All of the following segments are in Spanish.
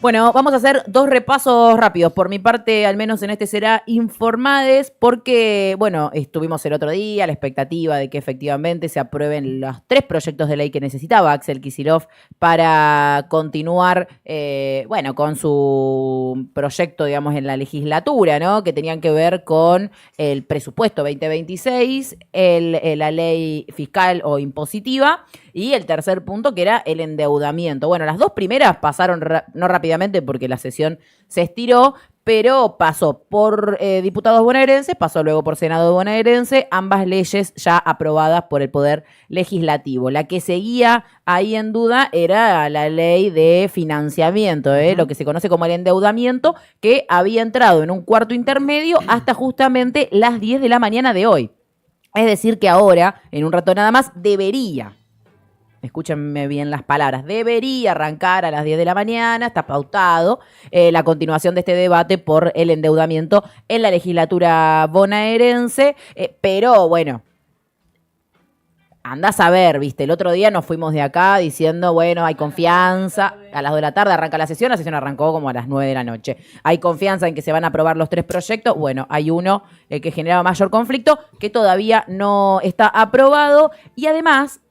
Bueno, vamos a hacer dos repasos rápidos. Por mi parte, al menos en este será informades, porque, bueno, estuvimos el otro día a la expectativa de que efectivamente se aprueben los 3 proyectos de ley que necesitaba Axel Kicillof para continuar, con su proyecto, digamos, en la legislatura, ¿no? Que tenían que ver con el presupuesto 2026, la ley fiscal o impositiva, y el tercer punto, que era el endeudamiento. Bueno, las dos primeras pasaron no rápidamente porque la sesión se estiró, pero pasó por diputados bonaerenses, pasó luego por Senado bonaerense, ambas leyes ya aprobadas por el Poder Legislativo. La que seguía ahí en duda era la ley de financiamiento, lo que se conoce como el endeudamiento, que había entrado en un cuarto intermedio hasta justamente las 10 de la mañana de hoy. Es decir que ahora, en un rato nada más, escúchenme bien las palabras, debería arrancar a las 10 de la mañana, está pautado la continuación de este debate por el endeudamiento en la legislatura bonaerense, pero bueno, andás a ver, viste, el otro día nos fuimos de acá diciendo, bueno, hay confianza, a las 2 de la tarde arranca la sesión arrancó como a las 9 de la noche. Hay confianza en que se van a aprobar los 3 proyectos, bueno, hay uno que generaba mayor conflicto, que todavía no está aprobado, y además,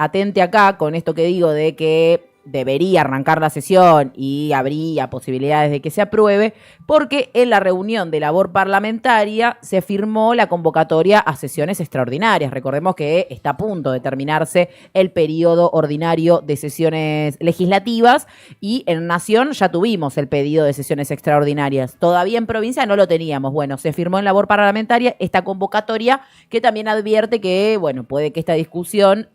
atente acá con esto que digo de que debería arrancar la sesión y habría posibilidades de que se apruebe, porque en la reunión de labor parlamentaria se firmó la convocatoria a sesiones extraordinarias. Recordemos que está a punto de terminarse el periodo ordinario de sesiones legislativas y en Nación ya tuvimos el pedido de sesiones extraordinarias. Todavía en provincia no lo teníamos. Bueno, se firmó en labor parlamentaria esta convocatoria que también advierte que, bueno, puede que esta discusión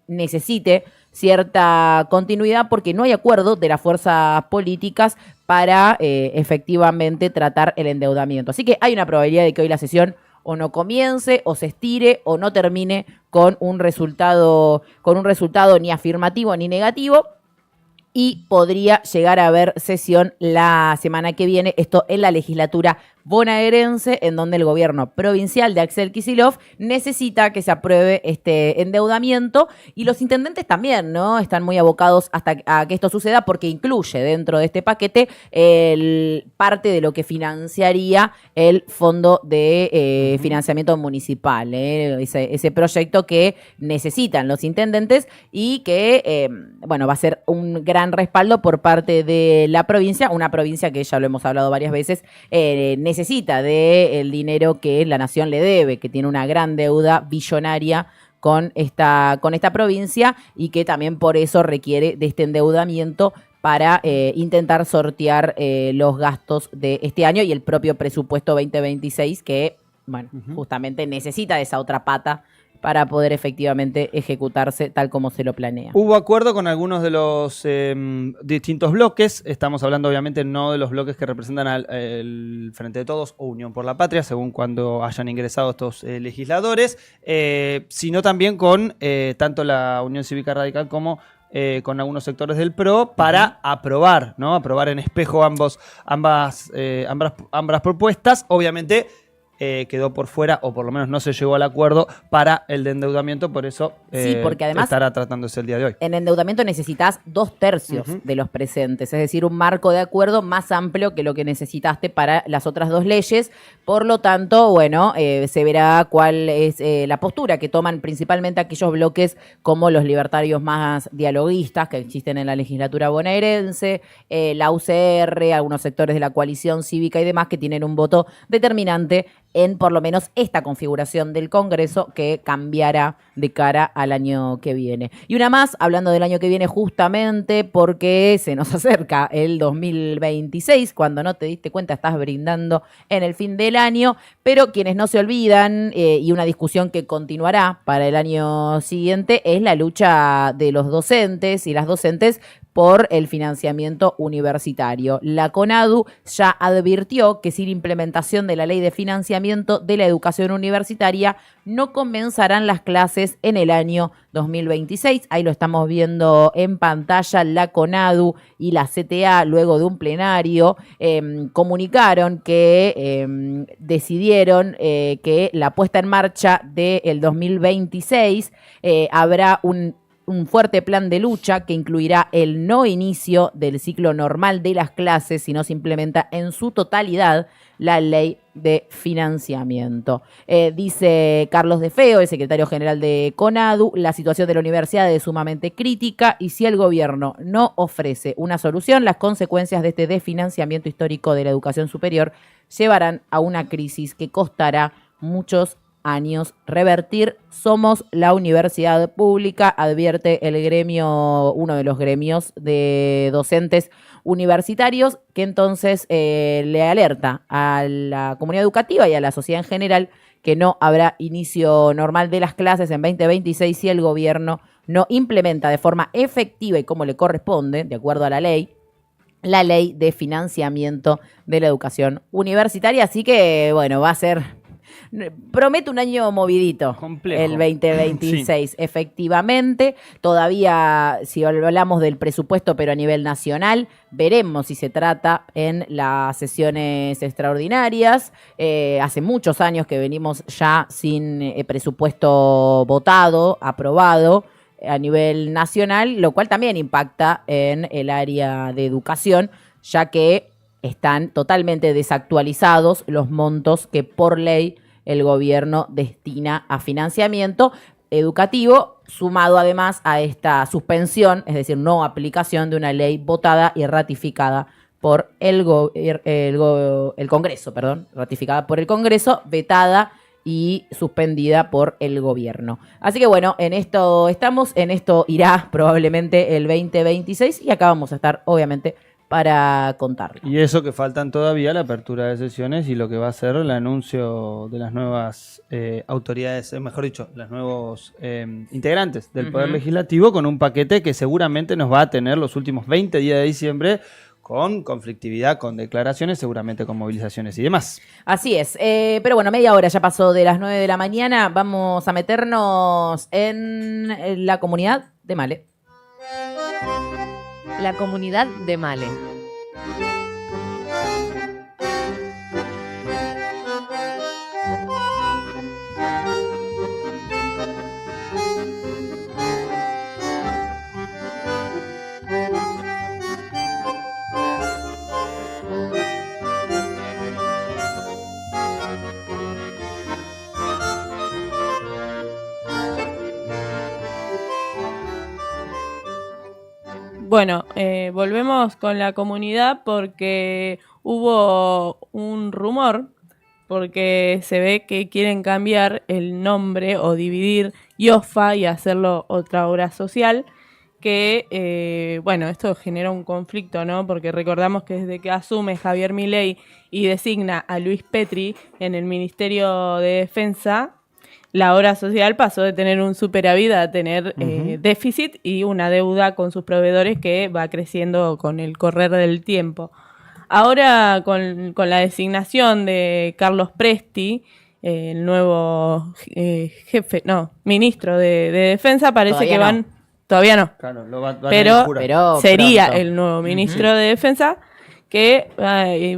necesite cierta continuidad porque no hay acuerdo de las fuerzas políticas para efectivamente tratar el endeudamiento. Así que hay una probabilidad de que hoy la sesión o no comience, o se estire, o no termine con un resultado ni afirmativo ni negativo. Y podría llegar a haber sesión la semana que viene, esto en la legislatura bonaerense, en donde el gobierno provincial de Axel Kicillof necesita que se apruebe este endeudamiento, y los intendentes también, ¿no? Están muy abocados hasta a que esto suceda, porque incluye dentro de este paquete parte de lo que financiaría el fondo de financiamiento municipal, ese proyecto que necesitan los intendentes y que, va a ser un gran respaldo por parte de la provincia, una provincia que ya lo hemos hablado varias veces, necesita del dinero que la nación le debe, que tiene una gran deuda billonaria con esta provincia, y que también por eso requiere de este endeudamiento para intentar sortear los gastos de este año y el propio presupuesto 2026, que, justamente necesita de esa otra pata para poder efectivamente ejecutarse tal como se lo planea. Hubo acuerdo con algunos de los distintos bloques. Estamos hablando obviamente no de los bloques que representan al Frente de Todos o Unión por la Patria, según cuando hayan ingresado estos legisladores, sino también con tanto la Unión Cívica Radical como con algunos sectores del PRO para aprobar, ¿no? Aprobar en espejo ambas propuestas. Obviamente quedó por fuera, o por lo menos no se llegó al acuerdo para el de endeudamiento, por eso sí, porque además estará tratándose el día de hoy. En endeudamiento necesitas 2/3 de los presentes, es decir, un marco de acuerdo más amplio que lo que necesitaste para las otras 2 leyes. Por lo tanto, se verá cuál es la postura que toman principalmente aquellos bloques como los libertarios más dialoguistas que existen en la legislatura bonaerense, la UCR, algunos sectores de la coalición cívica y demás, que tienen un voto determinante en por lo menos esta configuración del Congreso, que cambiará de cara al año que viene. Y una más, hablando del año que viene justamente porque se nos acerca el 2026, cuando no te diste cuenta estás brindando en el fin del año, pero quienes no se olvidan, y una discusión que continuará para el año siguiente, es la lucha de los docentes y las docentes por el financiamiento universitario. La CONADU ya advirtió que sin implementación de la ley de financiamiento de la educación universitaria no comenzarán las clases en el año 2026. Ahí lo estamos viendo en pantalla. La CONADU y la CTA, luego de un plenario, comunicaron que decidieron que la puesta en marcha del 2026 habrá un un fuerte plan de lucha que incluirá el no inicio del ciclo normal de las clases si no se implementa en su totalidad la ley de financiamiento. Dice Carlos De Feo, el secretario general de CONADU, la situación de la universidad es sumamente crítica y si el gobierno no ofrece una solución, las consecuencias de este desfinanciamiento histórico de la educación superior llevarán a una crisis que costará muchos años revertir. Somos la universidad pública, advierte el gremio, uno de los gremios de docentes universitarios, que entonces le alerta a la comunidad educativa y a la sociedad en general que no habrá inicio normal de las clases en 2026 si el gobierno no implementa de forma efectiva y como le corresponde, de acuerdo a la ley de financiamiento de la educación universitaria. Así que, bueno, va a ser... Promete un año movidito, complejo. El 2026, sí. Efectivamente. Todavía, si hablamos del presupuesto, pero a nivel nacional, veremos si se trata en las sesiones extraordinarias. Hace muchos años que venimos ya sin presupuesto votado, aprobado a nivel nacional, lo cual también impacta en el área de educación, ya que están totalmente desactualizados los montos que por ley el gobierno destina a financiamiento educativo, sumado además a esta suspensión, es decir, no aplicación de una ley votada y ratificada por el Congreso, ratificada por el Congreso, vetada y suspendida por el gobierno. Así que bueno, en esto estamos, en esto irá probablemente el 2026 y acá vamos a estar, obviamente, para contarlo. Y eso que faltan todavía la apertura de sesiones y lo que va a ser el anuncio de las nuevas autoridades, mejor dicho, los nuevos integrantes del Poder Legislativo, con un paquete que seguramente nos va a tener los últimos 20 días de diciembre con conflictividad, con declaraciones, seguramente con movilizaciones y demás. Así es, pero bueno, media hora ya pasó de las 9 de la mañana, vamos a meternos en la comunidad de Male. La comunidad de Male. Bueno, volvemos con la comunidad porque hubo un rumor, porque se ve que quieren cambiar el nombre o dividir IOSFA y hacerlo otra obra social, que, bueno, esto genera un conflicto, ¿no? Porque recordamos que desde que asume Javier Milei y designa a Luis Petri en el Ministerio de Defensa, la obra social pasó de tener un superávit a tener déficit y una deuda con sus proveedores que va creciendo con el correr del tiempo. Ahora, con la designación de Carlos Presti, el nuevo ministro de Defensa, parece que van... Todavía no. Claro, pero sería pronto el nuevo ministro de Defensa, que,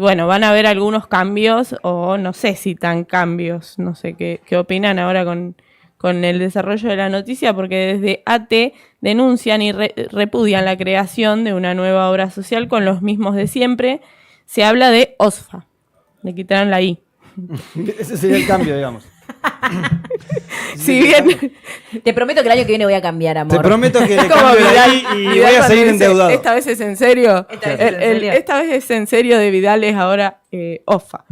bueno, van a haber algunos cambios, o no sé si tan cambios, no sé qué opinan ahora con el desarrollo de la noticia, porque desde AT denuncian y repudian la creación de una nueva obra social con los mismos de siempre. Se habla de OSFA, le quitaron la I. Ese sería el cambio, digamos. Si bien... Te prometo que el año que viene voy a cambiar, amor. Te prometo que le Como cambio la Vidal, I y Vidal voy a seguir dice, endeudado. Esta vez es en serio. Esta vez es en serio. De Vidal es ahora OFA.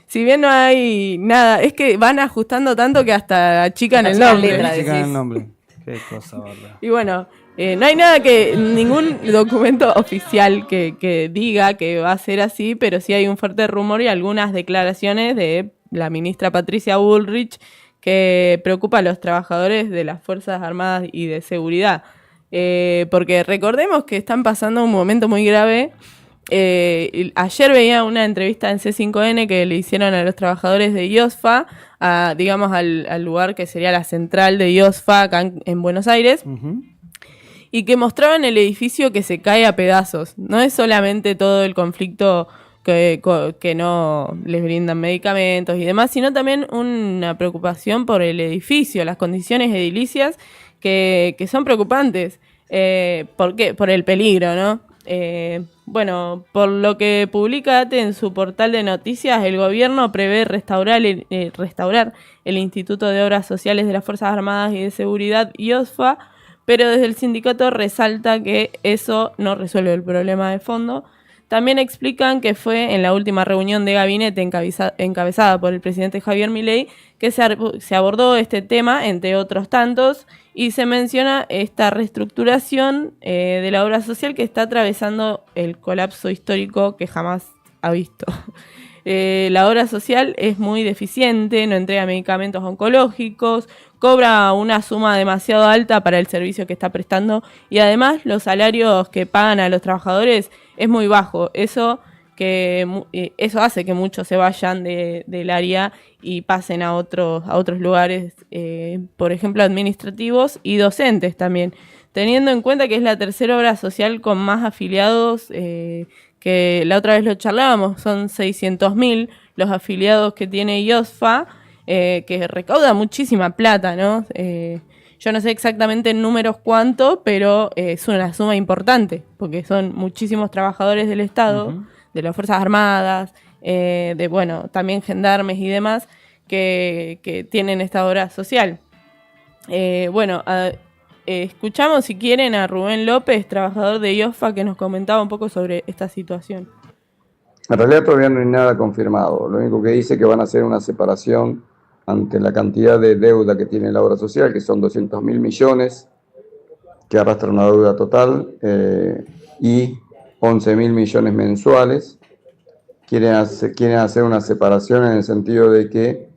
Si bien no hay nada, es que van ajustando tanto que hasta achican el nombre. El nombre. Qué cosa, verdad. Y bueno, no hay nada ningún documento oficial que diga que va a ser así, pero sí hay un fuerte rumor y algunas declaraciones de la ministra Patricia Bullrich que preocupa a los trabajadores de las Fuerzas Armadas y de Seguridad. Porque recordemos que están pasando un momento muy grave. Ayer veía una entrevista en C5N que le hicieron a los trabajadores de IOSFA, digamos al lugar que sería la central de IOSFA acá en Buenos Aires, y que mostraban el edificio que se cae a pedazos. No es solamente todo el conflicto que no les brindan medicamentos y demás, sino también una preocupación por el edificio, las condiciones edilicias que son preocupantes. ¿Por qué? Por el peligro, ¿no? Bueno, por lo que publica ATE en su portal de noticias, el gobierno prevé restaurar el Instituto de Obras Sociales de las Fuerzas Armadas y de Seguridad, IOSFA, pero desde el sindicato resalta que eso no resuelve el problema de fondo. También explican que fue en la última reunión de gabinete encabezada por el presidente Javier Milei que se abordó este tema, entre otros tantos, y se menciona esta reestructuración de la obra social que está atravesando el colapso histórico que jamás ha visto. La obra social es muy deficiente, no entrega medicamentos oncológicos, cobra una suma demasiado alta para el servicio que está prestando y además los salarios que pagan a los trabajadores es muy bajo. Eso hace que muchos se vayan del área y pasen a otros lugares, por ejemplo, administrativos y docentes también. Teniendo en cuenta que es la tercera obra social con más afiliados, que la otra vez lo charlábamos, son 600.000 los afiliados que tiene IOSFA, que recauda muchísima plata, ¿no? Yo no sé exactamente en números cuánto, pero es una suma importante, porque son muchísimos trabajadores del Estado, de las Fuerzas Armadas, también gendarmes y demás, que tienen esta obra social. Escuchamos, si quieren, a Rubén López, trabajador de IOSFA, que nos comentaba un poco sobre esta situación. En realidad todavía no hay nada confirmado. Lo único que dice es que van a hacer una separación ante la cantidad de deuda que tiene la obra social, que son 200.000 millones, que arrastra una deuda total, y 11.000 millones mensuales. Quieren hacer una separación en el sentido de que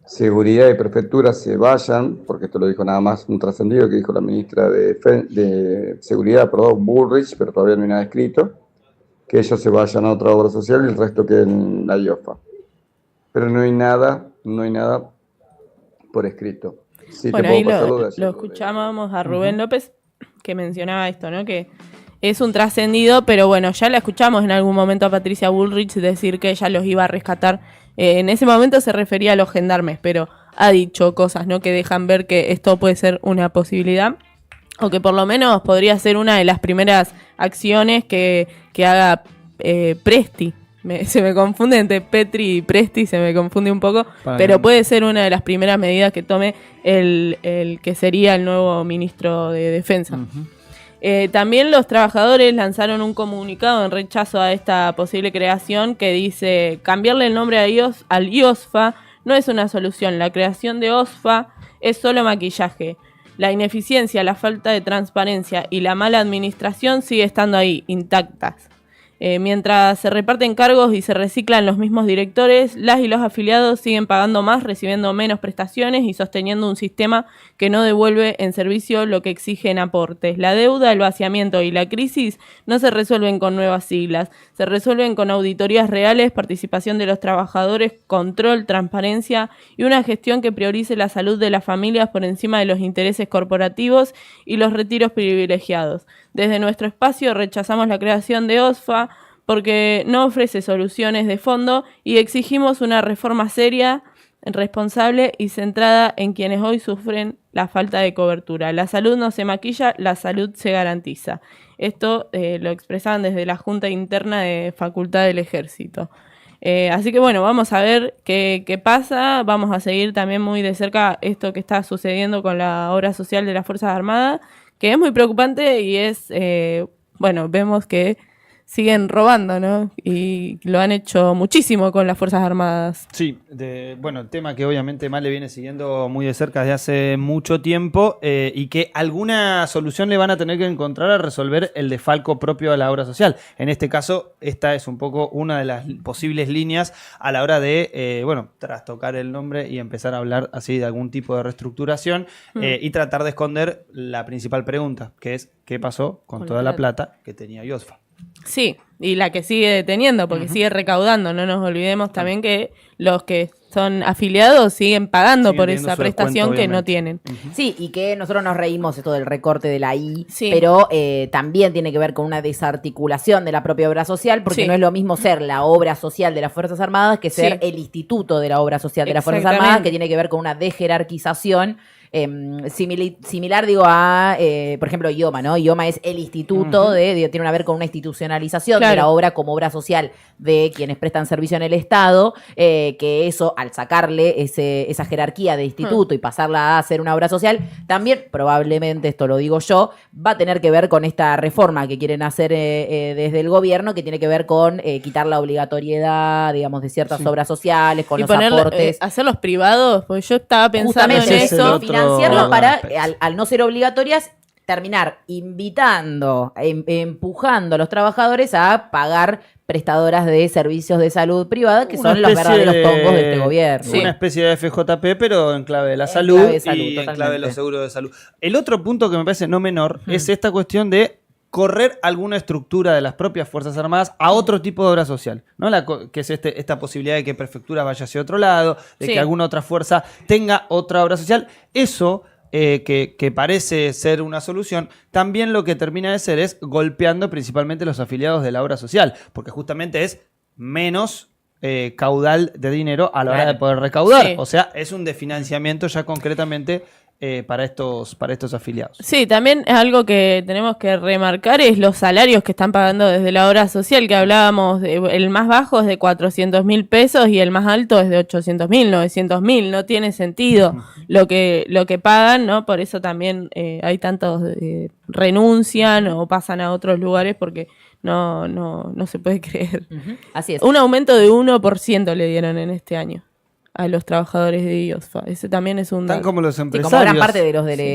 seguridad y prefectura se vayan, porque esto lo dijo nada más un trascendido que dijo la ministra de Seguridad, Bullrich, pero todavía no hay nada escrito, que ellos se vayan a otra obra social y el resto quede en la IOSFA. Pero no hay nada por escrito. Sí, bueno, ahí lo escuchábamos a Rubén López, que mencionaba esto, ¿no? Que es un trascendido, pero bueno, ya la escuchamos en algún momento a Patricia Bullrich decir que ella los iba a rescatar. En ese momento se refería a los gendarmes, pero ha dicho cosas, ¿no? Que dejan ver que esto puede ser una posibilidad, o que por lo menos podría ser una de las primeras acciones que haga Presti. Se me confunde entre Petri y Presti, se me confunde un poco, pero puede ser una de las primeras medidas que tome el que sería el nuevo ministro de Defensa. También los trabajadores lanzaron un comunicado en rechazo a esta posible creación que dice: cambiarle el nombre al IOSFA no es una solución, la creación de OSFA es solo maquillaje. La ineficiencia, la falta de transparencia y la mala administración sigue estando ahí, intactas. Mientras se reparten cargos y se reciclan los mismos directores, las y los afiliados siguen pagando más, recibiendo menos prestaciones y sosteniendo un sistema que no devuelve en servicio lo que exigen aportes. La deuda, el vaciamiento y la crisis no se resuelven con nuevas siglas, se resuelven con auditorías reales, participación de los trabajadores, control, transparencia y una gestión que priorice la salud de las familias por encima de los intereses corporativos y los retiros privilegiados. Desde nuestro espacio rechazamos la creación de OSFA porque no ofrece soluciones de fondo y exigimos una reforma seria, responsable y centrada en quienes hoy sufren la falta de cobertura. La salud no se maquilla, la salud se garantiza. Esto lo expresaban desde la Junta Interna de Facultad del Ejército. Así que bueno, vamos a ver qué pasa. Vamos a seguir también muy de cerca esto que está sucediendo con la obra social de las Fuerzas Armadas, que es muy preocupante y vemos que siguen robando, ¿no? Y lo han hecho muchísimo con las Fuerzas Armadas. Sí, tema que obviamente Male viene siguiendo muy de cerca desde hace mucho tiempo y que alguna solución le van a tener que encontrar a resolver el desfalco propio a la obra social. En este caso, esta es un poco una de las posibles líneas a la hora de, trastocar el nombre y empezar a hablar así de algún tipo de reestructuración y tratar de esconder la principal pregunta, que es ¿qué pasó con toda la plata que tenía IOSFA? Sí, y la que sigue teniendo, porque sigue recaudando. No nos olvidemos también que los que son afiliados siguen pagando Siguen por teniendo esa su descuento, prestación que no obviamente. tienen. Sí, y que nosotros nos reímos esto del recorte de la I, Sí. pero también tiene que ver con una desarticulación de la propia obra social, porque Sí. no es lo mismo ser la obra social de las Fuerzas Armadas que ser Sí. el instituto de la obra social de las Fuerzas Exactamente. Armadas, que tiene que ver con una desjerarquización. Similar, digo, a, por ejemplo, IOMA, ¿no? IOMA es el instituto tiene que ver con una institucionalización de Claro. la obra como obra social de quienes prestan servicio en el Estado, que eso, al sacarle esa jerarquía de instituto y pasarla a ser una obra social, también, probablemente, esto lo digo yo, va a tener que ver con esta reforma que quieren hacer desde el gobierno, que tiene que ver con quitar la obligatoriedad, digamos, de ciertas obras sociales, con Y los ponerlo, aportes. hacerlos privados, porque yo estaba pensando Justamente en ese es el eso. otro financiarlo para, aspecto. al no ser obligatorias, terminar invitando, empujando a los trabajadores a pagar prestadoras de servicios de salud privada, que son los verdaderos tongos de este gobierno. Sí. Una especie de FJP, pero en clave de la En salud, clave de salud, y en totalmente. clave de los seguros de salud. El otro punto que me parece no menor es esta cuestión de correr alguna estructura de las propias Fuerzas Armadas a otro tipo de obra social, ¿no? Que es esta posibilidad de que prefectura vaya hacia otro lado, de Sí. que alguna otra fuerza tenga otra obra social. Eso, que parece ser una solución, también lo que termina de ser es golpeando principalmente los afiliados de la obra social, porque justamente es menos caudal de dinero a la hora Claro. de poder recaudar. Sí. O sea, es un desfinanciamiento ya concretamente para estos afiliados. Sí, también algo que tenemos que remarcar es los salarios que están pagando desde la obra social, que hablábamos, el más bajo es de 400.000 pesos y el más alto es de 800.000, 900.000. No tiene sentido lo que pagan, ¿no? Por eso también hay tantos renuncian o pasan a otros lugares porque no se puede creer. Ujú, así es. Un aumento de 1% le dieron en este año a los trabajadores de IOSFA. Ese también es un Están dato. como los Sí, empresarios. como gran parte de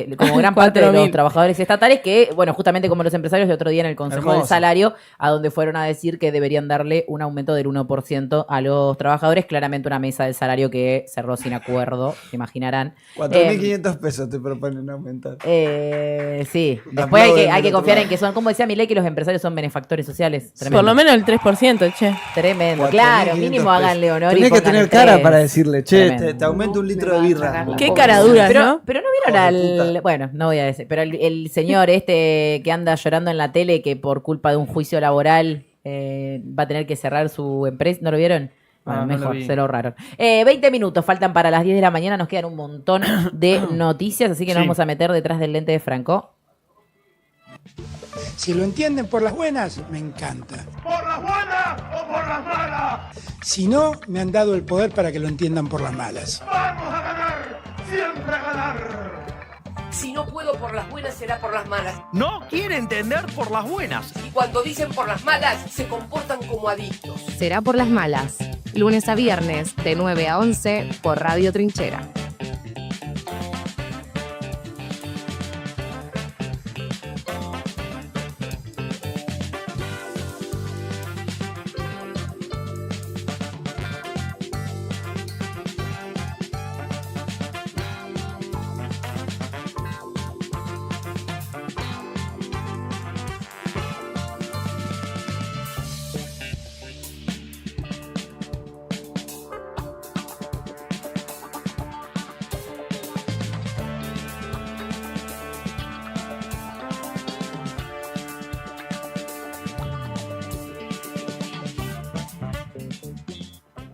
los como gran parte de los 4.000. trabajadores estatales que, bueno, justamente como los empresarios, el otro día en el Consejo del Hermoso. Salario, a donde fueron a decir que deberían darle un aumento del 1% a los trabajadores, claramente una mesa del salario que cerró sin acuerdo, se imaginarán. 4.500 pesos te proponen aumentar. Sí, Un después hay aplauso que, del hay que otro confiar lado. en que son, como decía Milei, que los empresarios son benefactores sociales. Tremendo. Por lo menos el 3%, che. Tremendo, claro, 4.500 mínimo pesos. háganle honor y Tenés que pongan tener el cara 3. para decirle, che, Tremendo. te aumento un litro de birra. Qué cara dura, ¿no? Pero no vieron Hijo de al. puta. Bueno, no voy a decir. Pero el señor que anda llorando en la tele que por culpa de un juicio laboral va a tener que cerrar su empresa. ¿No lo vieron? Bueno, Ah, no lo mejor, vi. se lo ahorraron. 20 minutos faltan para las 10 de la mañana. Nos quedan un montón de noticias, así que nos Sí. vamos a meter detrás del lente de Franco. Si lo entienden por las buenas, me encanta. ¿Por las buenas o por las malas? Si no, me han dado el poder para que lo entiendan por las malas. Vamos a ganar, siempre a ganar. Si no puedo por las buenas, será por las malas. No quiere entender por las buenas. Y cuando dicen por las malas, se comportan como adictos. Será por las malas. Lunes a viernes, de 9 a 11, por Radio Trinchera.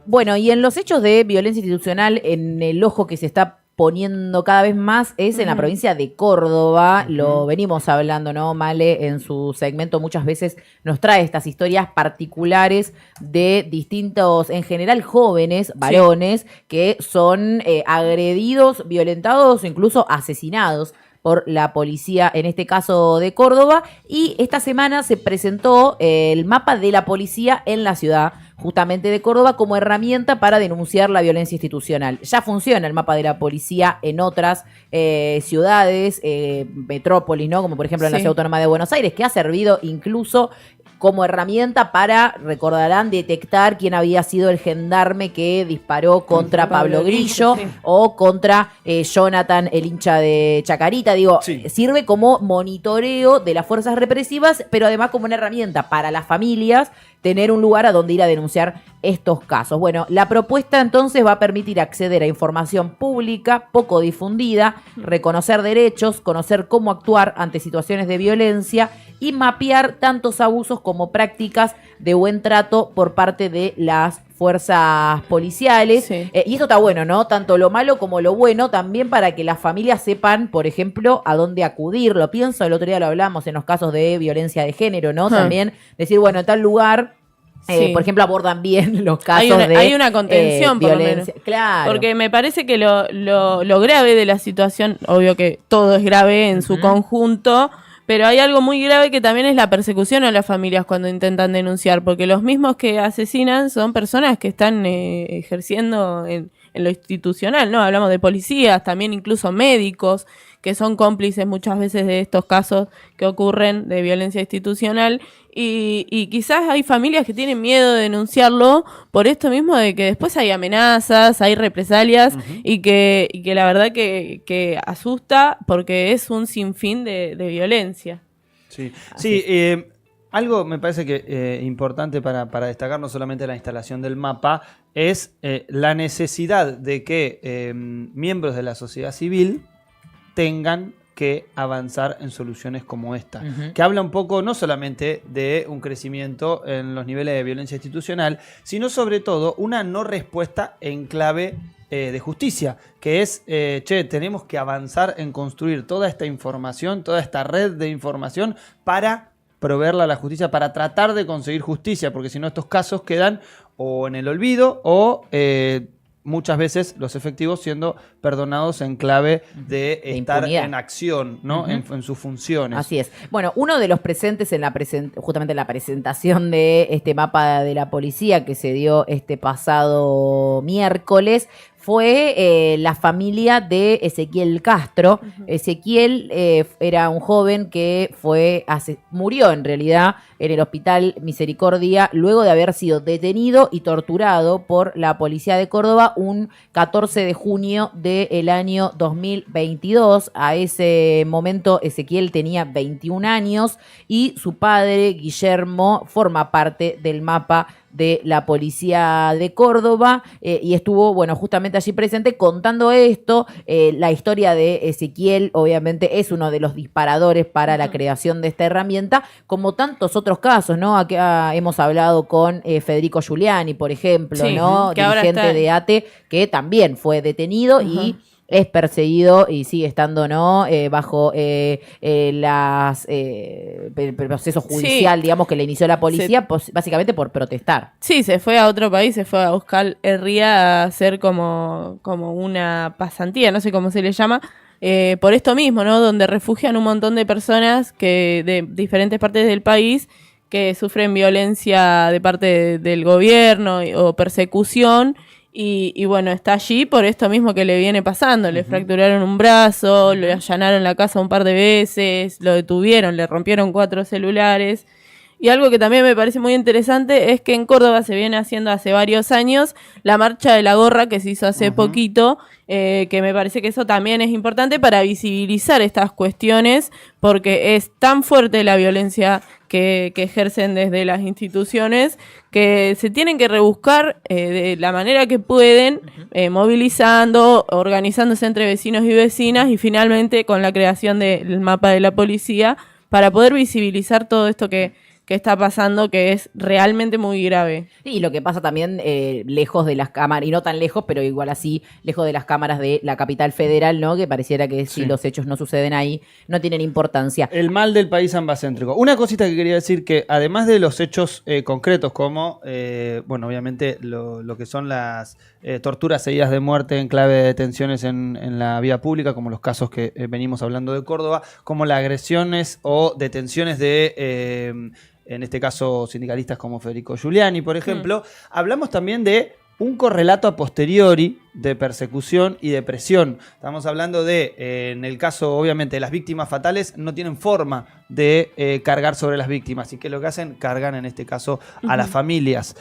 Bueno, y en los hechos de violencia institucional, en el ojo que se está poniendo cada vez más es en la provincia de Córdoba. Lo venimos hablando, ¿no? Male en su segmento muchas veces nos trae estas historias particulares de distintos, en general jóvenes, varones, que son agredidos, violentados o incluso asesinados por la policía, en este caso de Córdoba. Y esta semana se presentó el mapa de la policía en la ciudad justamente de Córdoba como herramienta para denunciar la violencia institucional. Ya funciona el mapa de la policía en otras ciudades, metrópolis, ¿no? Como por ejemplo en la Sí. Ciudad Autónoma de Buenos Aires, que ha servido incluso como herramienta para, recordarán, detectar quién había sido el gendarme que disparó contra Pablo Grillo sí. o contra Jonathan, el hincha de Chacarita. Digo, Sí. sirve como monitoreo de las fuerzas represivas, pero además como una herramienta para las familias tener un lugar a donde ir a denunciar estos casos. Bueno, la propuesta entonces va a permitir acceder a información pública poco difundida, reconocer derechos, conocer cómo actuar ante situaciones de violencia y mapear tantos abusos como prácticas de buen trato por parte de las fuerzas policiales. Sí. Y esto está bueno, ¿no? Tanto lo malo como lo bueno, también para que las familias sepan, por ejemplo, a dónde acudir. Lo pienso, el otro día lo hablamos en los casos de violencia de género, ¿no? También decir, bueno, en tal lugar, por ejemplo, abordan bien los casos hay una contención, por lo menos. Claro. Porque me parece que lo grave de la situación, obvio que todo es grave en su conjunto, pero hay algo muy grave que también es la persecución a las familias cuando intentan denunciar, porque los mismos que asesinan son personas que están ejerciendo en lo institucional, ¿no? Hablamos de policías, también incluso médicos, que son cómplices muchas veces de estos casos que ocurren de violencia institucional, y quizás hay familias que tienen miedo de denunciarlo por esto mismo de que después hay amenazas, hay represalias, y que la verdad que asusta porque es un sinfín de violencia. Sí, algo me parece que importante para destacar no solamente la instalación del mapa es la necesidad de que miembros de la sociedad civil tengan que avanzar en soluciones como esta, que habla un poco no solamente de un crecimiento en los niveles de violencia institucional, sino sobre todo una no respuesta en clave de justicia, que es, tenemos que avanzar en construir toda esta información, toda esta red de información para proveerla a la justicia, para tratar de conseguir justicia, porque si no estos casos quedan o en el olvido o muchas veces los efectivos siendo perdonados en clave de estar impunidad. En acción, ¿no? En sus funciones. Así es. Bueno, uno de los presentes en justamente en la presentación de este mapa de la policía que se dio este pasado miércoles fue la familia de Ezequiel Castro. Ezequiel era un joven que murió en realidad en el Hospital Misericordia luego de haber sido detenido y torturado por la policía de Córdoba un 14 de junio del año 2022. A ese momento Ezequiel tenía 21 años y su padre, Guillermo, forma parte del mapa de la policía de Córdoba y estuvo, bueno, justamente allí presente contando esto. La historia de Ezequiel obviamente es uno de los disparadores para la creación de esta herramienta, como tantos otros casos, ¿no? Acá hemos hablado con Federico Giuliani, por ejemplo, Sí, ¿no? que ahora Dirigente está de ATE, que también fue detenido y es perseguido y sigue estando, ¿no? Bajo el proceso judicial, digamos, que le inició la policía, básicamente por protestar. Sí, se fue a otro país, se fue a Euskal Herria a hacer como una pasantía, no sé cómo se le llama, por esto mismo, ¿no? Donde refugian un montón de personas que de diferentes partes del país que sufren violencia de parte del gobierno o persecución. Y bueno, está allí por esto mismo que le viene pasando. Le fracturaron un brazo, le allanaron la casa un par de veces, lo detuvieron, le rompieron 4 celulares. Y algo que también me parece muy interesante es que en Córdoba se viene haciendo hace varios años la marcha de la gorra que se hizo hace poquito, que me parece que eso también es importante para visibilizar estas cuestiones, porque es tan fuerte la violencia que ejercen desde las instituciones que se tienen que rebuscar de la manera que pueden, movilizando, organizándose entre vecinos y vecinas y finalmente con la creación del mapa de la policía para poder visibilizar todo esto que está pasando, que es realmente muy grave. Y lo que pasa también lejos de las cámaras, y no tan lejos, pero igual así, lejos de las cámaras de la capital federal, ¿no? Que pareciera que si los hechos no suceden ahí, no tienen importancia. El mal del país ambacéntrico. Una cosita que quería decir, que además de los hechos concretos, como, bueno, obviamente lo que son las torturas seguidas de muerte en clave de detenciones en la vía pública, como los casos que venimos hablando de Córdoba, como las agresiones o detenciones de... en este caso sindicalistas como Federico Giuliani, por ejemplo, hablamos también de un correlato a posteriori de persecución y de presión. Estamos hablando de, en el caso obviamente de las víctimas fatales, no tienen forma de cargar sobre las víctimas y que lo que hacen, cargan en este caso a las familias.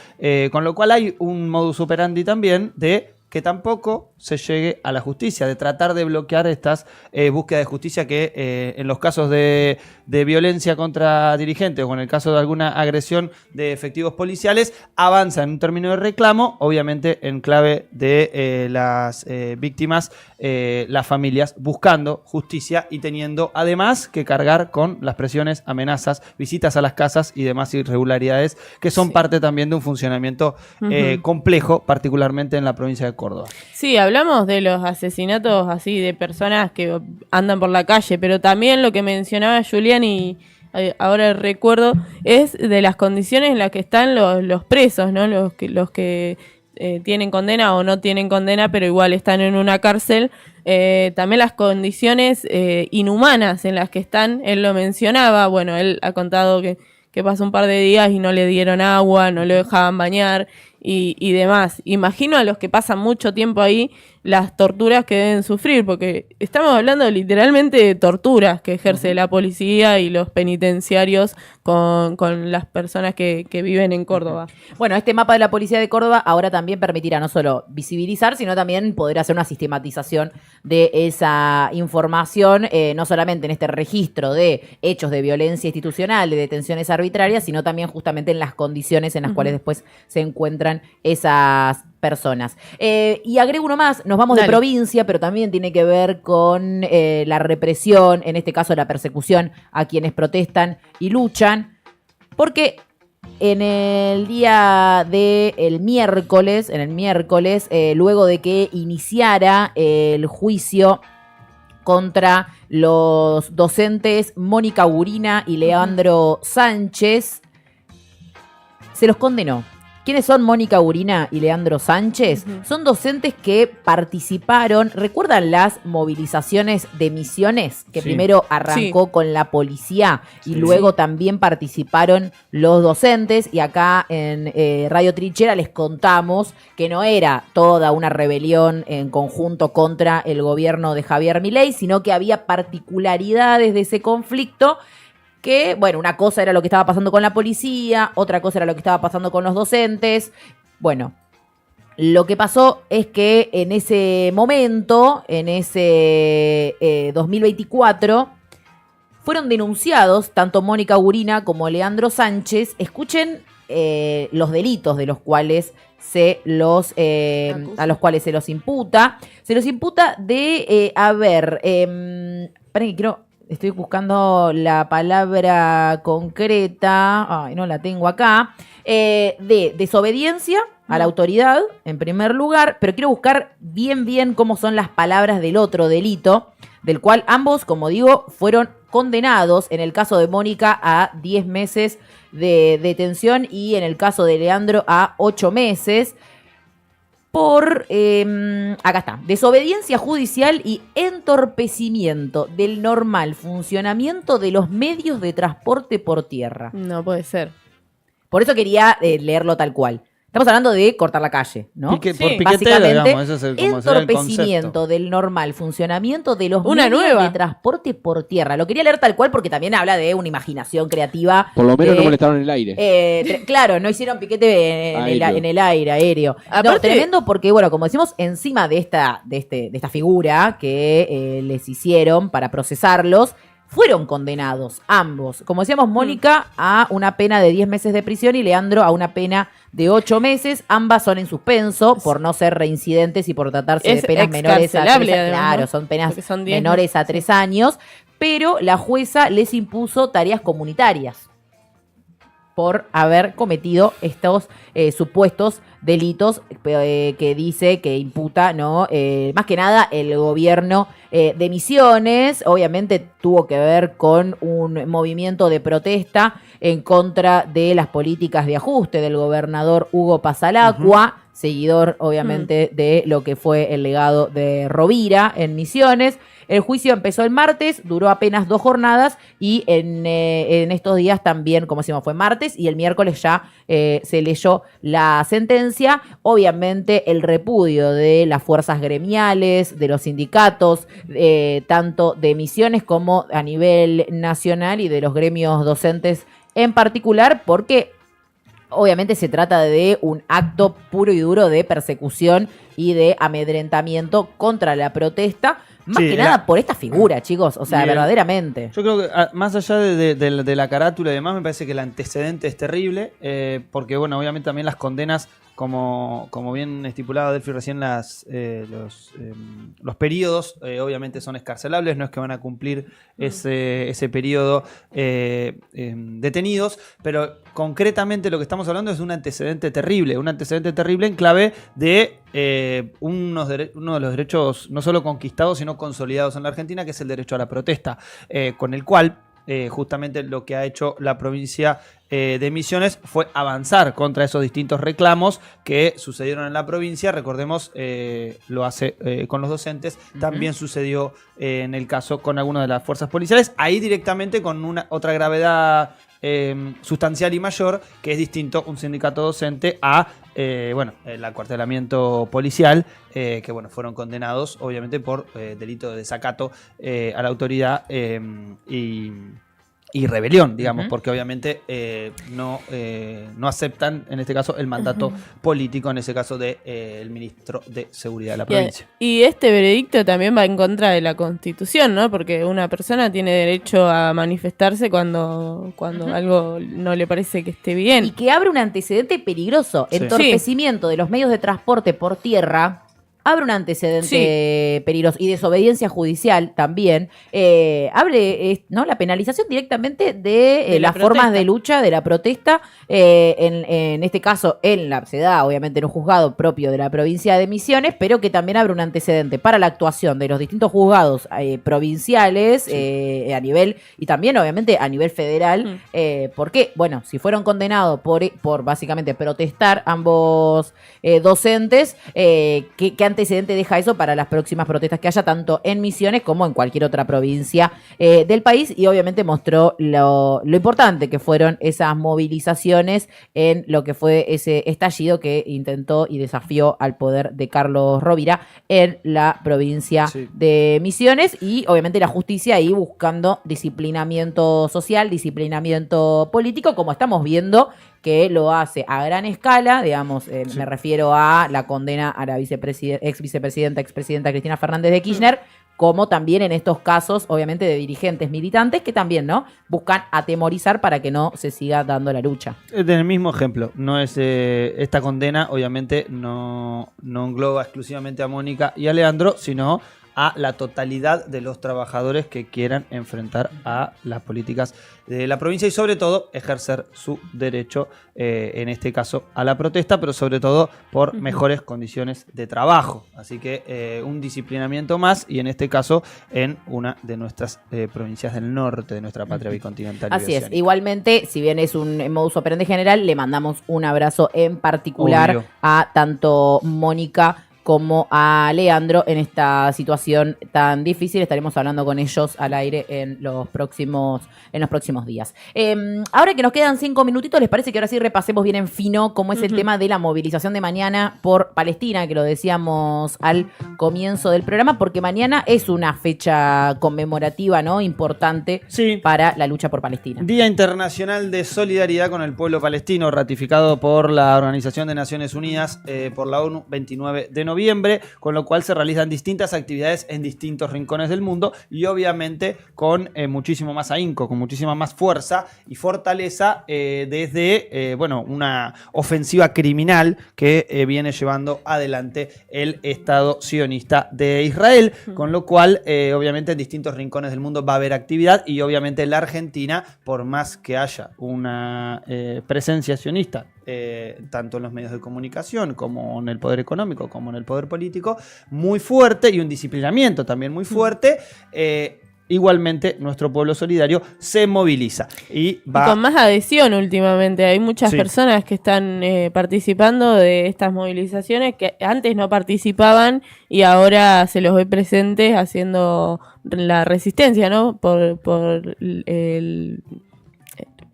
Con lo cual hay un modus operandi también de que tampoco se llegue a la justicia, de tratar de bloquear estas búsquedas de justicia que en los casos de violencia contra dirigentes o en el caso de alguna agresión de efectivos policiales avanza en un término de reclamo, obviamente en clave de las víctimas, las familias buscando justicia y teniendo además que cargar con las presiones, amenazas, visitas a las casas y demás irregularidades que son parte también de un funcionamiento complejo, particularmente en la provincia de Córdoba. Sí, hablamos de los asesinatos así de personas que andan por la calle, pero también lo que mencionaba Julián y ahora recuerdo es de las condiciones en las que están los presos, ¿no? Los que tienen condena o no tienen condena, pero igual están en una cárcel. También las condiciones inhumanas en las que están, él lo mencionaba, bueno, él ha contado que pasó un par de días y no le dieron agua, no lo dejaban bañar y demás. Imagino a los que pasan mucho tiempo ahí las torturas que deben sufrir, porque estamos hablando literalmente de torturas que ejerce la policía y los penitenciarios con las personas que viven en Córdoba. Bueno, este mapa de la policía de Córdoba ahora también permitirá no solo visibilizar, sino también poder hacer una sistematización de esa información, no solamente en este registro de hechos de violencia institucional, de detenciones arbitrarias, sino también justamente en las condiciones en las cuales después se encuentran esas personas. Y agrego uno más, nos vamos de provincia, pero también tiene que ver con la represión, en este caso la persecución a quienes protestan y luchan, porque en el día del miércoles, luego de que iniciara el juicio contra los docentes Mónica Gurina y Leandro Sánchez, se los condenó. ¿Quiénes son Mónica Gurina y Leandro Sánchez? Son docentes que participaron, ¿recuerdan las movilizaciones de Misiones? Que primero arrancó con la policía y luego también participaron los docentes. Y acá en Radio Trinchera les contamos que no era toda una rebelión en conjunto contra el gobierno de Javier Milei, sino que había particularidades de ese conflicto. Que, bueno, una cosa era lo que estaba pasando con la policía, otra cosa era lo que estaba pasando con los docentes. Bueno, lo que pasó es que en ese momento, en ese 2024, fueron denunciados tanto Mónica Gurina como Leandro Sánchez. Escuchen los delitos de los cuales a los cuales se los imputa. Se los imputa de, esperen que estoy buscando la palabra concreta, no la tengo acá, de desobediencia a la autoridad, en primer lugar, pero quiero buscar bien cómo son las palabras del otro delito, del cual ambos, como digo, fueron condenados, en el caso de Mónica a 10 meses de detención y en el caso de Leandro a 8 meses, por, acá está, desobediencia judicial y entorpecimiento del normal funcionamiento de los medios de transporte por tierra. No puede ser. Por eso quería leerlo tal cual. Estamos hablando de cortar la calle, ¿no? Por piquetero, digamos, ese es como será el entorpecimiento concepto. del normal funcionamiento de los medios de transporte por tierra. Lo quería leer tal cual porque también habla de una imaginación creativa. Por lo menos no molestaron en el aire. Claro, no hicieron piquete en el aire, aéreo. Aparte, no, tremendo porque, bueno, como decimos, encima de esta figura que les hicieron para procesarlos, fueron condenados ambos. Como decíamos, Mónica a una pena de 10 meses de prisión y Leandro a una pena de 8 meses. Ambas son en suspenso por no ser reincidentes y por tratarse de penas menores a 3 años. Claro, son penas menores a 3 años. Pero la jueza les impuso tareas comunitarias por haber cometido estos supuestos delitos que dice que imputa, ¿no? Más que nada el gobierno de Misiones. Obviamente tuvo que ver con un movimiento de protesta en contra de las políticas de ajuste del gobernador Hugo Pasalacqua, seguidor obviamente de lo que fue el legado de Rovira en Misiones. El juicio empezó el martes, duró apenas 2 jornadas y en estos días también, como decimos, fue martes y el miércoles ya se leyó la sentencia. Obviamente el repudio de las fuerzas gremiales, de los sindicatos, tanto de Misiones como a nivel nacional y de los gremios docentes en particular, porque obviamente se trata de un acto puro y duro de persecución y de amedrentamiento contra la protesta, más que nada por esta figura, chicos, o sea, verdaderamente. Yo creo que más allá de la carátula y demás, me parece que el antecedente es terrible, porque bueno, obviamente también las condenas, como bien estipulaba Delphi recién, los periodos obviamente son escarcelables, no es que van a cumplir ese periodo detenidos, pero concretamente lo que estamos hablando es de un antecedente terrible en clave de uno de los derechos no solo conquistados, sino consolidados en la Argentina, que es el derecho a la protesta, con el cual justamente lo que ha hecho la provincia de Misiones fue avanzar contra esos distintos reclamos que sucedieron en la provincia. Recordemos, lo hace con los docentes, también sucedió en el caso con algunas de las fuerzas policiales, ahí directamente con otra gravedad sustancial y mayor, que es distinto un sindicato docente a el acuartelamiento policial, que bueno, fueron condenados obviamente por delito de desacato a la autoridad y rebelión, digamos, porque obviamente no aceptan, en este caso, el mandato político, en ese caso el ministro de Seguridad de la provincia. Y este veredicto también va en contra de la Constitución, ¿no? Porque una persona tiene derecho a manifestarse cuando algo no le parece que esté bien. Y que abre un antecedente peligroso, entorpecimiento de los medios de transporte por tierra. Abre un antecedente peligroso y desobediencia judicial también. Abre la penalización directamente de las formas de lucha, de la protesta. En este caso, se da obviamente en un juzgado propio de la provincia de Misiones, pero que también abre un antecedente para la actuación de los distintos juzgados provinciales a nivel, y también obviamente a nivel federal. Porque, bueno, si fueron condenados por básicamente protestar ambos docentes, ¿qué antecedente deja eso para las próximas protestas que haya tanto en Misiones como en cualquier otra provincia del país? Y obviamente mostró lo importante que fueron esas movilizaciones en lo que fue ese estallido que intentó y desafió al poder de Carlos Rovira en la provincia de Misiones, y obviamente la justicia ahí buscando disciplinamiento social, disciplinamiento político, como estamos viendo que lo hace a gran escala, digamos, me refiero a la condena a la expresidenta Cristina Fernández de Kirchner, como también en estos casos, obviamente, de dirigentes militantes que también, ¿no?, buscan atemorizar para que no se siga dando la lucha. En el mismo ejemplo, no es esta condena, obviamente, no engloba exclusivamente a Mónica y a Leandro, sino a la totalidad de los trabajadores que quieran enfrentar a las políticas de la provincia y sobre todo ejercer su derecho, en este caso a la protesta, pero sobre todo por mejores condiciones de trabajo. Así que un disciplinamiento más, y en este caso en una de nuestras provincias del norte de nuestra patria bicontinental. Así es. Igualmente, si bien es un modus operandi general, le mandamos un abrazo en particular a tanto Mónica como a Leandro en esta situación tan difícil. Estaremos hablando con ellos al aire en los próximos días. Ahora que nos quedan 5 minutitos, ¿les parece que ahora sí repasemos bien en fino cómo es el tema de la movilización de mañana por Palestina, que lo decíamos al comienzo del programa? Porque mañana es una fecha conmemorativa, ¿no?, importante para la lucha por Palestina. Día Internacional de Solidaridad con el Pueblo Palestino, ratificado por la Organización de Naciones Unidas, por la ONU, 29 de noviembre, con lo cual se realizan distintas actividades en distintos rincones del mundo y obviamente con muchísimo más ahínco, con muchísima más fuerza y fortaleza desde una ofensiva criminal que viene llevando adelante el Estado sionista de Israel, con lo cual obviamente en distintos rincones del mundo va a haber actividad, y obviamente la Argentina, por más que haya una presencia sionista tanto en los medios de comunicación como en el poder económico como en el poder político, muy fuerte, y un disciplinamiento también muy fuerte, igualmente nuestro pueblo solidario se moviliza y con más adhesión últimamente. Hay muchas personas que están participando de estas movilizaciones que antes no participaban y ahora se los ve presentes haciendo la resistencia, ¿no?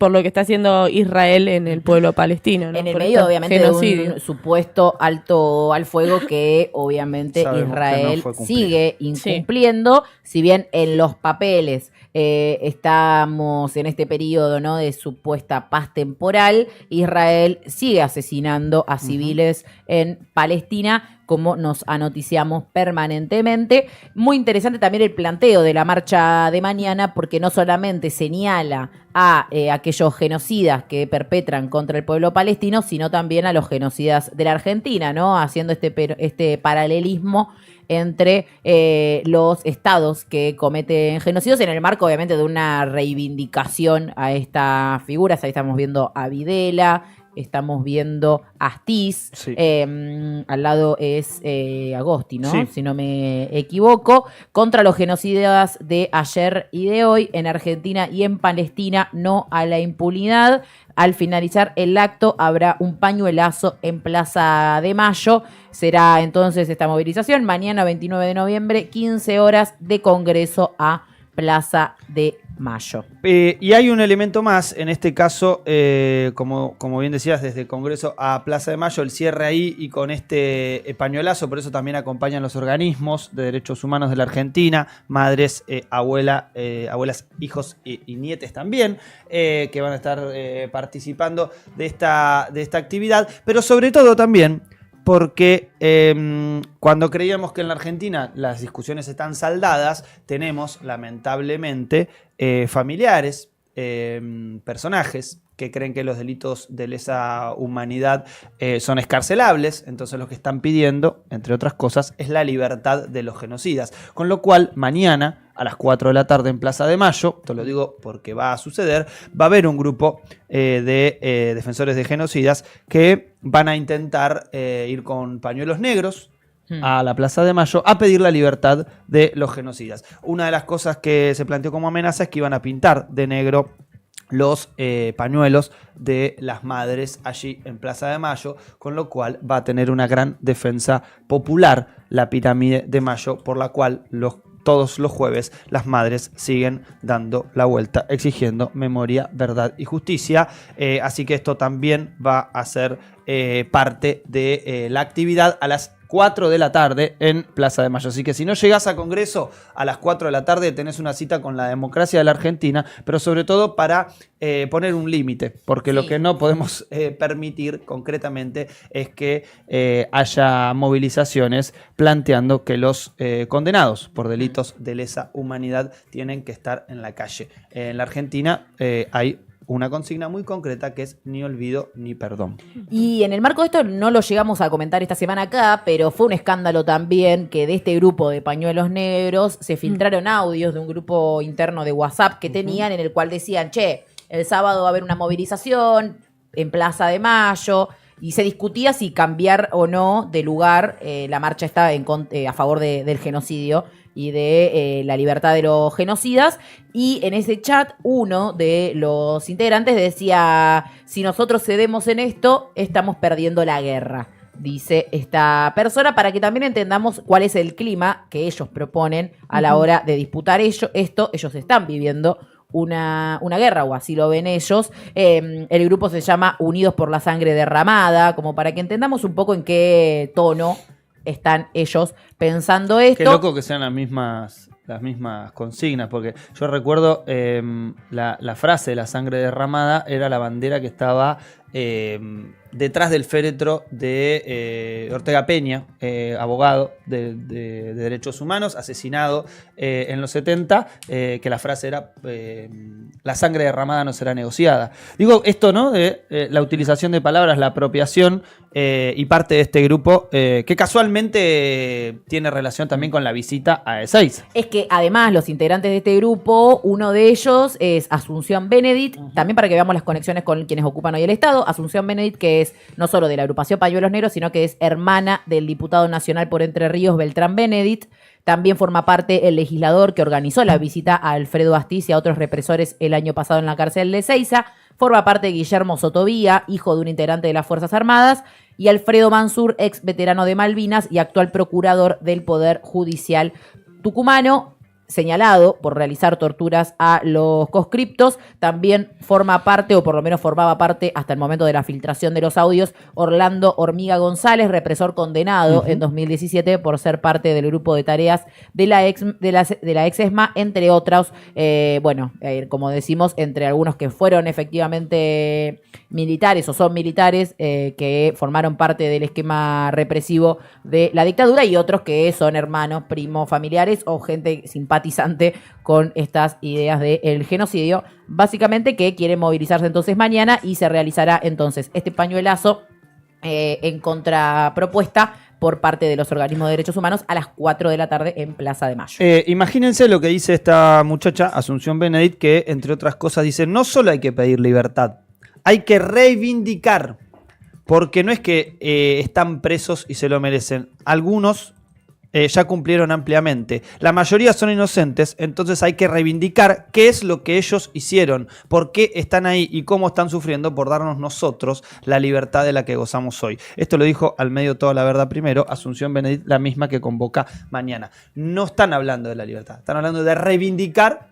por lo que está haciendo Israel en el pueblo palestino, ¿no? En el Por medio, este obviamente, genocidio. de un supuesto alto al fuego que obviamente Sabemos que Israel no fue cumplido. sigue incumpliendo, si bien en los papeles estamos en este periodo, ¿no?, de supuesta paz temporal, Israel sigue asesinando a civiles en Palestina, como nos anoticiamos permanentemente. Muy interesante también el planteo de la marcha de mañana, porque no solamente señala a aquellos genocidas que perpetran contra el pueblo palestino, sino también a los genocidas de la Argentina, ¿no?, haciendo este paralelismo entre los estados que cometen genocidios en el marco, obviamente, de una reivindicación a estas figuras. Ahí estamos viendo a Videla, estamos viendo a Astiz, Sí. al lado es Agosti, ¿no? Sí. Si no me equivoco, contra los genocidas de ayer y de hoy en Argentina y en Palestina, no a la impunidad. Al finalizar el acto habrá un pañuelazo en Plaza de Mayo. Será entonces esta movilización mañana 29 de noviembre, 15 horas de Congreso a Plaza de Mayo. Y hay un elemento más, en este caso, como bien decías, desde Congreso a Plaza de Mayo, el cierre ahí y con este pañuelazo, por eso también acompañan los organismos de derechos humanos de la Argentina, madres, abuelas, hijos y nietes también, que van a estar participando de esta actividad, pero sobre todo también porque cuando creíamos que en la Argentina las discusiones están saldadas, tenemos lamentablemente familiares, personajes que creen que los delitos de lesa humanidad son escarcelables. Entonces lo que están pidiendo, entre otras cosas, es la libertad de los genocidas. Con lo cual, mañana a las 4 de la tarde en Plaza de Mayo, te lo digo porque va a suceder, va a haber un grupo de defensores de genocidas que van a intentar ir con pañuelos negros a la Plaza de Mayo a pedir la libertad de los genocidas. Una de las cosas que se planteó como amenaza es que iban a pintar de negro los pañuelos de las madres allí en Plaza de Mayo, con lo cual va a tener una gran defensa popular la pirámide de Mayo, por la cual todos los jueves las madres siguen dando la vuelta, exigiendo memoria, verdad y justicia. Así que esto también va a ser parte de la actividad a las 4 de la tarde en Plaza de Mayo. Así que si no llegás a Congreso a las 4 de la tarde, tenés una cita con la democracia de la Argentina, pero sobre todo para poner un límite, porque lo que no podemos permitir concretamente es que haya movilizaciones planteando que los condenados por delitos de lesa humanidad tienen que estar en la calle. En la Argentina hay una consigna muy concreta que es ni olvido ni perdón. Y en el marco de esto no lo llegamos a comentar esta semana acá, pero fue un escándalo también que de este grupo de pañuelos negros se filtraron audios de un grupo interno de WhatsApp que tenían, en el cual decían, che, el sábado va a haber una movilización en Plaza de Mayo, y se discutía si cambiar o no de lugar. La marcha estaba a favor del genocidio y de la libertad de los genocidas, y en ese chat uno de los integrantes decía, si nosotros cedemos en esto, estamos perdiendo la guerra, dice esta persona, para que también entendamos cuál es el clima que ellos proponen a la hora de disputar esto. Ellos están viviendo una guerra, o así lo ven ellos. El grupo se llama Unidos por la Sangre Derramada, como para que entendamos un poco en qué tono están ellos pensando esto. Qué loco que sean las mismas consignas, porque yo recuerdo la frase de la sangre derramada era la bandera que estaba detrás del féretro de Ortega Peña, abogado de derechos humanos, asesinado en los 70, que la frase era la sangre derramada no será negociada. Digo esto, ¿no? De la utilización de palabras, la apropiación y parte de este grupo que casualmente tiene relación también con la visita a E6. Es que además los integrantes de este grupo, uno de ellos es Asunción Benedict, también para que veamos las conexiones con quienes ocupan hoy el Estado. Asunción Benedict, que es no solo de la agrupación Pañuelos Negros, sino que es hermana del diputado nacional por Entre Ríos, Beltrán Benedict. También forma parte el legislador que organizó la visita a Alfredo Astiz y a otros represores el año pasado en la cárcel de Ezeiza. Forma parte de Guillermo Sotovía, hijo de un integrante de las Fuerzas Armadas, y Alfredo Mansur, ex veterano de Malvinas y actual procurador del Poder Judicial tucumano. señalado por realizar torturas a los conscriptos. También forma parte, o por lo menos formaba parte hasta el momento de la filtración de los audios, Orlando Hormiga González, represor condenado en 2017 por ser parte del grupo de tareas de la ex ESMA, entre otros, como decimos, entre algunos que fueron efectivamente militares o son militares que formaron parte del esquema represivo de la dictadura, y otros que son hermanos, primos, familiares o gente simpatizante con estas ideas del genocidio, básicamente, que quieren movilizarse entonces mañana, y se realizará entonces este pañuelazo en contrapropuesta por parte de los organismos de derechos humanos a las 4 de la tarde en Plaza de Mayo. Imagínense lo que dice esta muchacha, Asunción Benedict, que entre otras cosas dice: no solo hay que pedir libertad, hay que reivindicar, porque no es que están presos y se lo merecen. Algunos ya cumplieron ampliamente. La mayoría son inocentes, entonces hay que reivindicar qué es lo que ellos hicieron, por qué están ahí y cómo están sufriendo por darnos nosotros la libertad de la que gozamos hoy. Esto lo dijo al medio Toda la Verdad primero Asunción Benedict, la misma que convoca mañana. No están hablando de la libertad, están hablando de reivindicar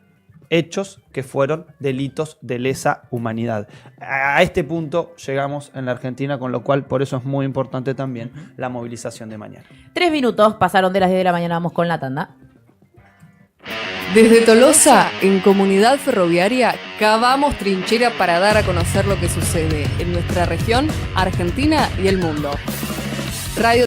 hechos que fueron delitos de lesa humanidad. A este punto llegamos en la Argentina, con lo cual por eso es muy importante también la movilización de mañana. 3 minutos pasaron de las 10 de la mañana, vamos con la tanda. Desde Tolosa, en Comunidad Ferroviaria, cavamos trinchera para dar a conocer lo que sucede en nuestra región, Argentina y el mundo. Radio